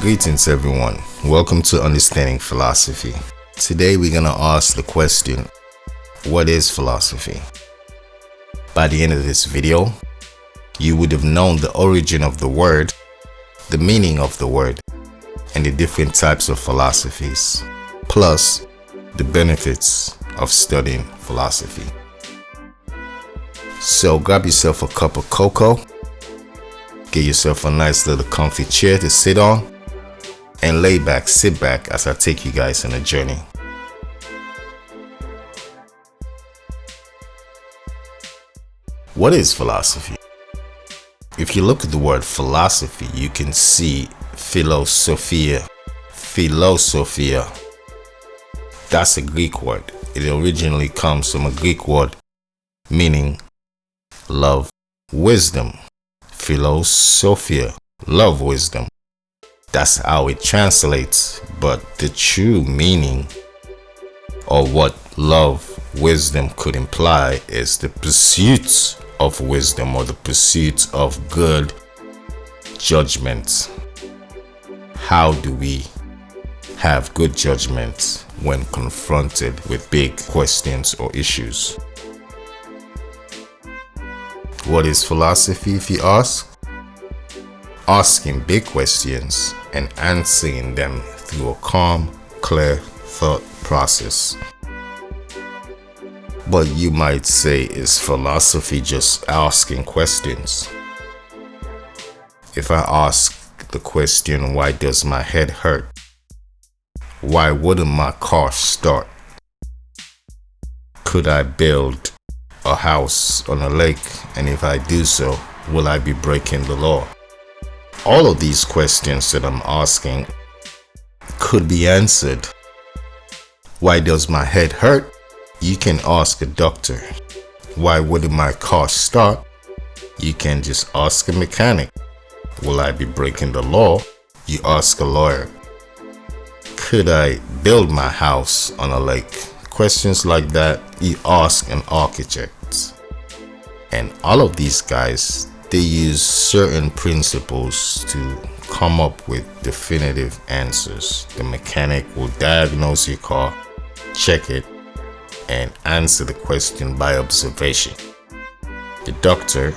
Greetings everyone, welcome to Understanding Philosophy. Today we're going to ask the question, what is philosophy? By the end of this video, you would have known the origin of the word, the meaning of the word, and the different types of philosophies, plus the benefits of studying philosophy. So grab yourself a cup of cocoa, get yourself a nice little comfy chair to sit on, and sit back as I take you guys on a journey. What is philosophy? If you look at the word philosophy, you can see philosophia. That's a Greek word. It originally comes from a Greek word meaning love, wisdom. Philosophia, love, wisdom. That's how it translates, but the true meaning or what love, wisdom could imply is the pursuit of wisdom or the pursuit of good judgment. How do we have good judgment when confronted with big questions or issues? What is philosophy, if you ask? Asking big questions and answering them through a calm, clear thought process. But you might say, is philosophy just asking questions? If I ask the question, why does my head hurt? Why wouldn't my car start? Could I build a house on a lake? And if I do so, will I be breaking the law? All of these questions that I'm asking could be answered. Why does my head hurt? You can ask a doctor. Why wouldn't my car start? You can just ask a mechanic. Will I be breaking the law? You ask a lawyer. Could I build my house on a lake? Questions like that, you ask an architect. And all of these guys, they use certain principles to come up with definitive answers. The mechanic will diagnose your car, check it, and answer the question by observation. The doctor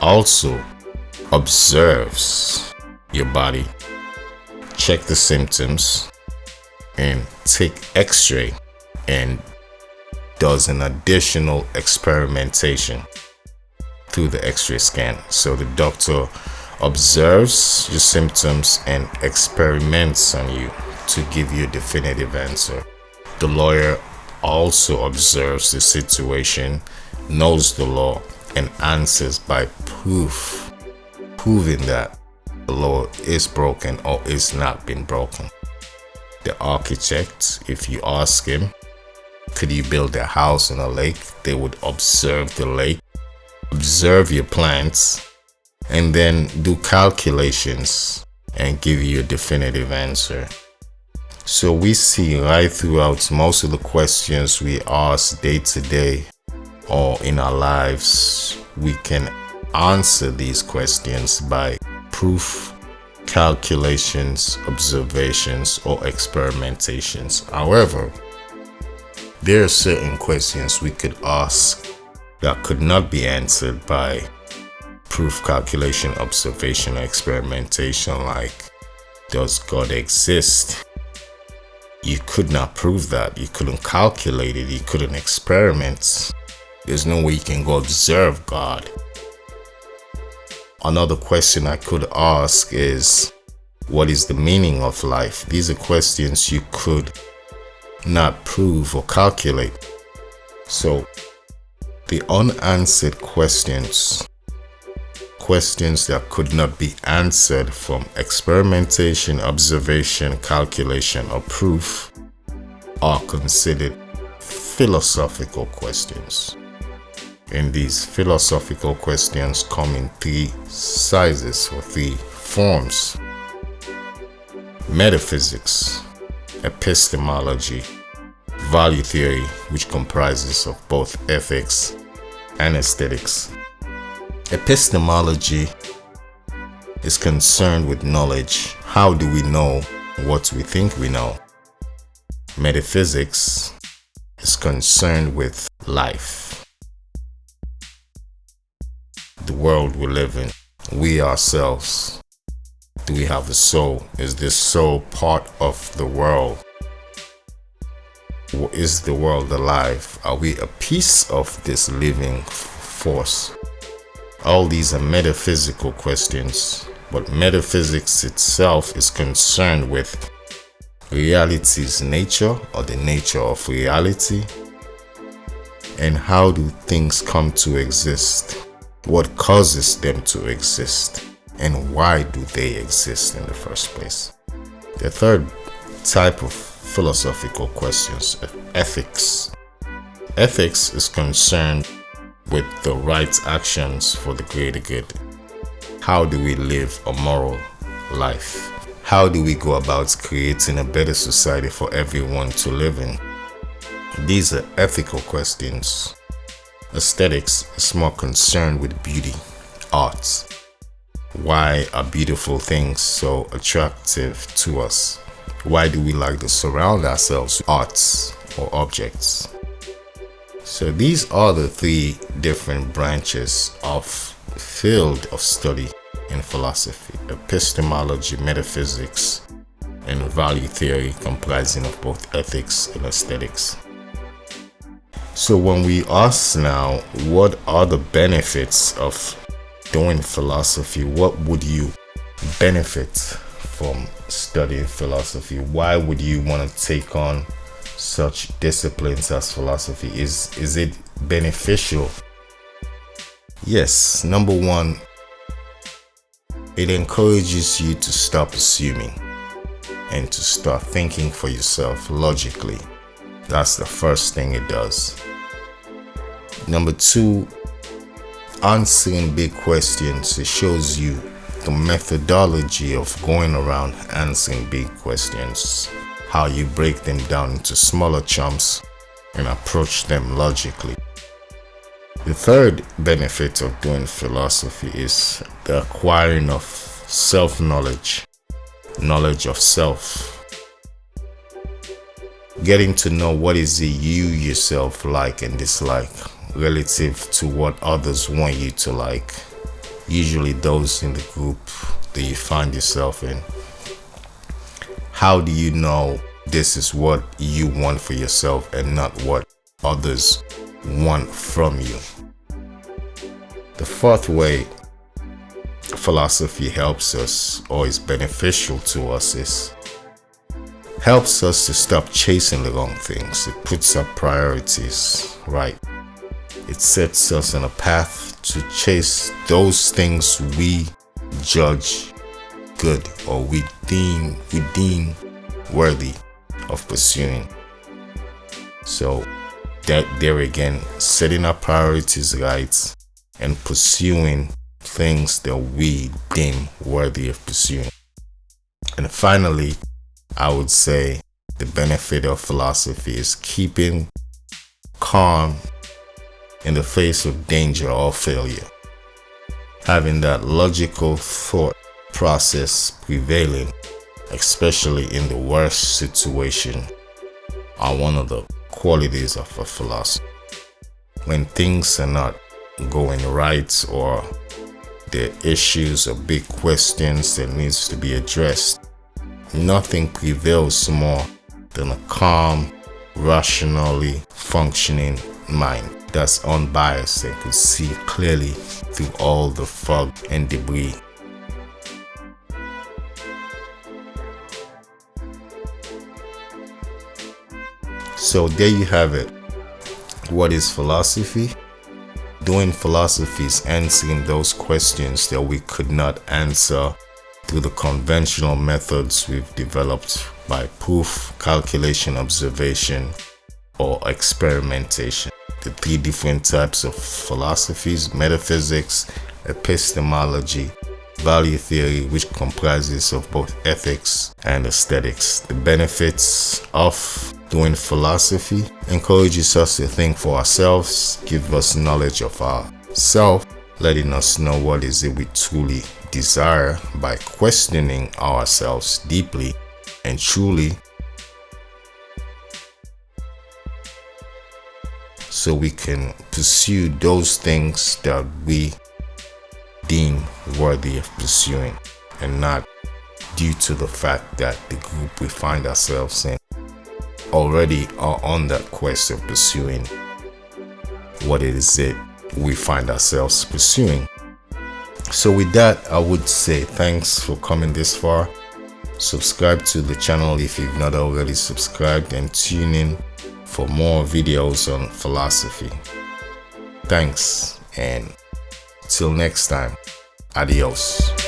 also observes your body, check the symptoms, and take x-ray and does an additional experimentation through the x-ray scan. So the doctor observes your symptoms and experiments on you to give you a definitive answer. The lawyer also observes the situation, knows the law, and answers by proving that the law is broken or is not been broken. The architect, if you ask him, could you build a house on a lake? They would observe the lake, observe your plants, and then do calculations and give you a definitive answer. So we see right throughout most of the questions we ask day to day or in our lives, we can answer these questions by proof, calculations, observations, or experimentations. However, there are certain questions we could ask that could not be answered by proof, calculation, observation, or experimentation, like, does God exist? You could not prove that. You couldn't calculate it. You couldn't experiment. There's no way you can go observe God. Another question I could ask is, what is the meaning of life? These are questions you could not prove or calculate. So the unanswered questions that could not be answered from experimentation, observation, calculation, or proof are considered philosophical questions. And these philosophical questions come in three sizes or three forms: metaphysics, epistemology, value theory, which comprises of both ethics and aesthetics. Epistemology is concerned with knowledge. How do we know what we think we know? Metaphysics is concerned with life, the world we live in, we ourselves. Do we have a soul? Is this soul part of the world? Is the world alive? Are we a piece of this living force? All these are metaphysical questions, but metaphysics itself is concerned with reality's nature, or the nature of reality, and how do things come to exist? What causes them to exist? And why do they exist in the first place? The third type of philosophical questions, ethics. Ethics is concerned with the right actions for the greater good. How do we live a moral life? How do we go about creating a better society for everyone to live in? These are ethical questions. Aesthetics is more concerned with beauty, arts. Why are beautiful things so attractive to us? Why do we like to surround ourselves with arts or objects? So these are the three different branches of field of study in philosophy: epistemology, metaphysics, and value theory, comprising of both ethics and aesthetics. So when we ask now, what are the benefits of doing philosophy? What would you benefit from studying philosophy? Why would you want to take on such disciplines as philosophy? Is it beneficial? Yes. Number one, it encourages you to stop assuming and to start thinking for yourself logically. That's the first thing it does. Number two, answering big questions. It shows you the methodology of going around answering big questions, how you break them down into smaller chunks and approach them logically. The third benefit of doing philosophy is the acquiring of self-knowledge, knowledge of self. Getting to know what is it you yourself like and dislike relative to what others want you to like, usually those in the group that you find yourself in. How do you know this is what you want for yourself and not what others want from you? The fourth way philosophy helps us, or is beneficial to us, is helps us to stop chasing the wrong things. It puts our priorities right. It sets us on a path to chase those things we judge good, or we deem worthy of pursuing. So that there again, setting our priorities right and pursuing things that we deem worthy of pursuing. And finally, I would say the benefit of philosophy is keeping calm in the face of danger or failure. Having that logical thought process prevailing, especially in the worst situation, are one of the qualities of a philosopher. When things are not going right, or there are issues or big questions that needs to be addressed, nothing prevails more than a calm, rationally functioning mind that's unbiased and can see clearly through all the fog and debris. So there you have it. What is philosophy? Doing philosophy is answering those questions that we could not answer through the conventional methods we've developed by proof, calculation, observation, or experimentation. The three different types of philosophies: metaphysics, epistemology, value theory, which comprises of both ethics and aesthetics. The benefits of doing philosophy encourages us to think for ourselves, give us knowledge of ourselves, letting us know what is it we truly desire by questioning ourselves deeply and truly, so we can pursue those things that we deem worthy of pursuing, and not due to the fact that the group we find ourselves in already are on that quest of pursuing what it is that we find ourselves pursuing. So with that, I would say thanks for coming this far. Subscribe to the channel if you've not already subscribed, and tune in for more videos on philosophy. Thanks, and till next time, adios.